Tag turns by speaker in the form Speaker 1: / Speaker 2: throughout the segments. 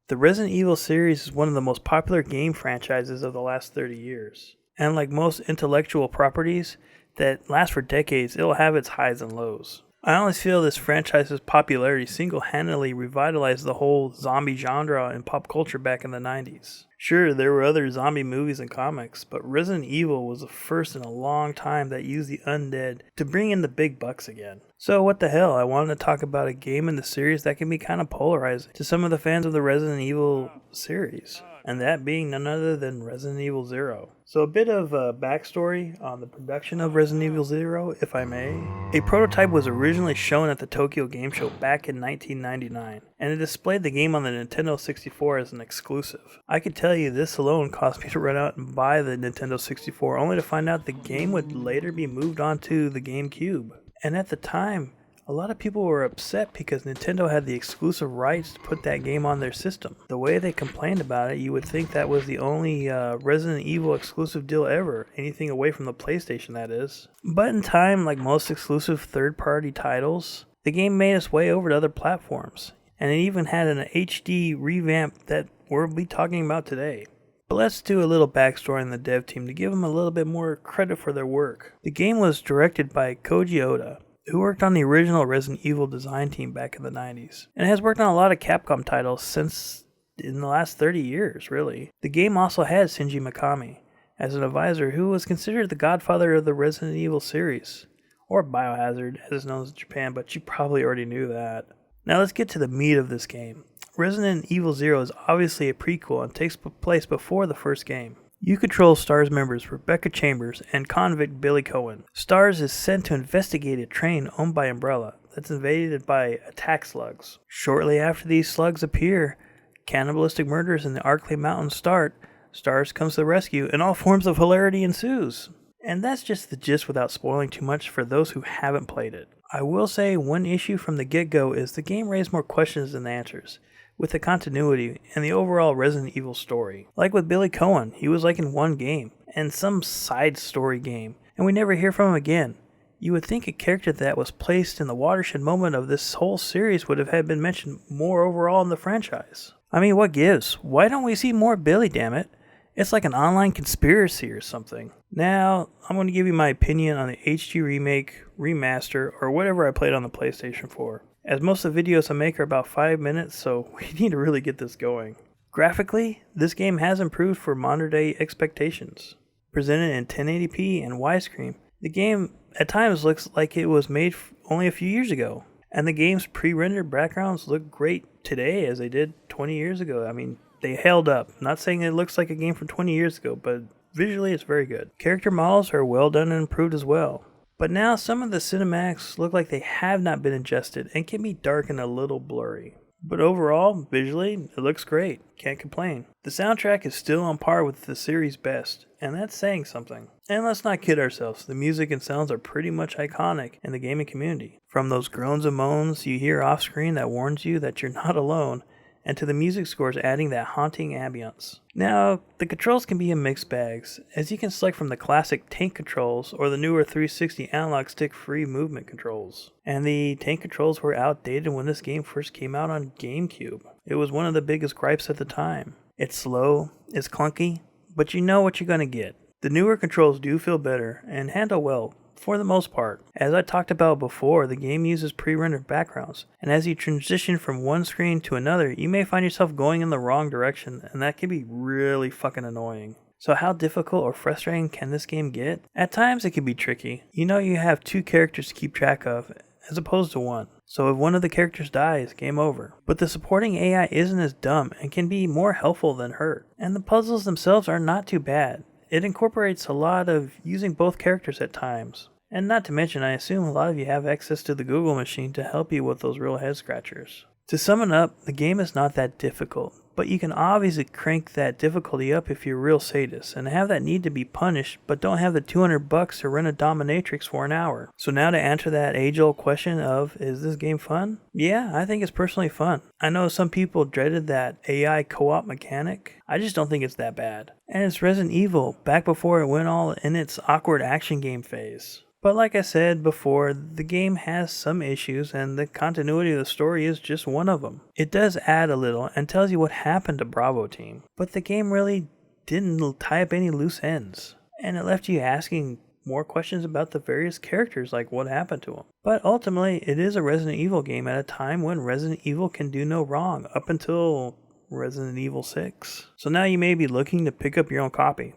Speaker 1: The Resident Evil series is one of the most popular game franchises of the last 30 years. And like most intellectual properties that last for decades, it'll have its highs and lows. I honestly feel this franchise's popularity single-handedly revitalized the whole zombie genre in pop culture back in the 90s. Sure, there were other zombie movies and comics, but Resident Evil was the first in a long time that used the undead to bring in the big bucks again. So what the hell, I wanted to talk about a game in the series that can be kind of polarizing to some of the fans of the Resident Evil series, and that being none other than Resident Evil 0. So a bit of backstory on the production of Resident Evil 0, if I may. A prototype was originally shown at the Tokyo Game Show back in 1999, and it displayed the game on the Nintendo 64 as an exclusive. I could tell you this alone caused me to run out and buy the Nintendo 64, only to find out the game would later be moved on to the GameCube. And at the time, a lot of people were upset because Nintendo had the exclusive rights to put that game on their system. The way they complained about it, you would think that was the only Resident Evil exclusive deal ever, anything away from the PlayStation that is. But in time, like most exclusive third-party titles, the game made its way over to other platforms, and it even had an HD revamp that we'll be talking about today. But let's do a little backstory on the dev team to give them a little bit more credit for their work. The game was directed by Koji Oda, who worked on the original Resident Evil design team back in the 90s, and has worked on a lot of Capcom titles since in the last 30 years, really. The game also had Shinji Mikami as an advisor who was considered the godfather of the Resident Evil series, or Biohazard as it's known in Japan, but you probably already knew that. Now let's get to the meat of this game. Resident Evil 0 is obviously a prequel and takes place before the first game. You control STARS members Rebecca Chambers and convict Billy Cohen. STARS is sent to investigate a train owned by Umbrella that's invaded by attack slugs. Shortly after these slugs appear, cannibalistic murders in the Arklay Mountains start. STARS comes to the rescue and all forms of hilarity ensues. And that's just the gist without spoiling too much for those who haven't played it. I will say one issue from the get-go is the game raised more questions than answers, with the continuity and the overall Resident Evil story. Like with Billy Cohen, he was like in one game, and some side story game, and we never hear from him again. You would think a character that was placed in the watershed moment of this whole series would have had been mentioned more overall in the franchise. I mean, what gives? Why don't we see more Billy, damn it? It's like an online conspiracy or something. Now, I'm going to give you my opinion on the HD remake, remaster, or whatever I played on the PlayStation 4. As most of the videos I make are about 5 minutes, so we need to really get this going. Graphically, this game has improved for modern day expectations. Presented in 1080p and widescreen, the game at times looks like it was made only a few years ago. And the game's pre-rendered backgrounds look great today as they did 20 years ago. I mean, they held up. I'm not saying it looks like a game from 20 years ago, but visually it's very good. Character models are well done and improved as well. But now some of the cinematics look like they have not been adjusted and can be dark and a little blurry. But overall, visually, it looks great. Can't complain. The soundtrack is still on par with the series' best, and that's saying something. And let's not kid ourselves, the music and sounds are pretty much iconic in the gaming community. From those groans and moans you hear off screen that warns you that you're not alone, and to the music scores adding that haunting ambience. Now, the controls can be in mixed bags, as you can select from the classic tank controls or the newer 360 analog stick-free movement controls. And the tank controls were outdated when this game first came out on GameCube. It was one of the biggest gripes at the time. It's slow, it's clunky, but you know what you're gonna get. The newer controls do feel better and handle well, for the most part. As I talked about before, the game uses pre-rendered backgrounds, and as you transition from one screen to another, you may find yourself going in the wrong direction, and that can be really fucking annoying. So how difficult or frustrating can this game get? At times it can be tricky. You know you have two characters to keep track of, as opposed to one. So if one of the characters dies, game over. But the supporting AI isn't as dumb and can be more helpful than hurt. And the puzzles themselves are not too bad. It incorporates a lot of using both characters at times. And not to mention, I assume a lot of you have access to the Google machine to help you with those real head scratchers. To sum it up, the game is not that difficult, but you can obviously crank that difficulty up if you're a real sadist and have that need to be punished, but don't have the $200 to rent a dominatrix for an hour. So now to answer that age-old question of, is this game fun? Yeah, I think it's personally fun. I know some people dreaded that AI co-op mechanic. I just don't think it's that bad. And it's Resident Evil, back before it went all in its awkward action game phase. But like I said before, the game has some issues and the continuity of the story is just one of them. It does add a little and tells you what happened to Bravo Team, but the game really didn't tie up any loose ends. And it left you asking more questions about the various characters, like what happened to them. But ultimately, it is a Resident Evil game at a time when Resident Evil can do no wrong, up until Resident Evil 6. So now you may be looking to pick up your own copy.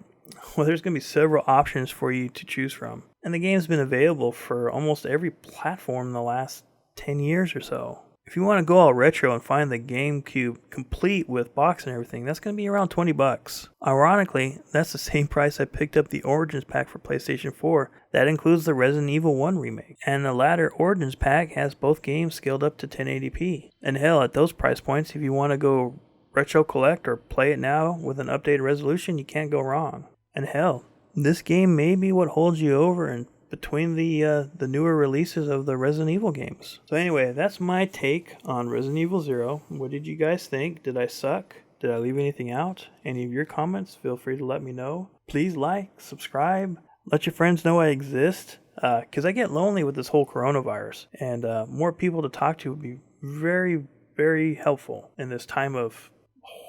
Speaker 1: Well, there's going to be several options for you to choose from. And the game's been available for almost every platform in the last 10 years or so. If you want to go all retro and find the GameCube complete with box and everything, that's going to be around $20. Ironically, that's the same price I picked up the Origins pack for PlayStation 4. That includes the Resident Evil 1 remake. And the latter Origins pack has both games scaled up to 1080p. And hell, at those price points, if you want to go retro collect or play it now with an updated resolution, you can't go wrong. And hell, this game may be what holds you over and between the newer releases of the Resident Evil games. So anyway, that's my take on Resident Evil 0. What did you guys think? Did I suck? Did I leave anything out? Any of your comments, feel free to let me know. Please like, subscribe, let your friends know I exist, because I get lonely with this whole coronavirus. And more people to talk to would be very, very helpful in this time of,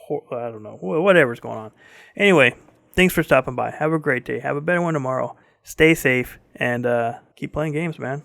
Speaker 1: I don't know, whatever's going on. Anyway, thanks for stopping by. Have a great day. Have a better one tomorrow. Stay safe and keep playing games, man.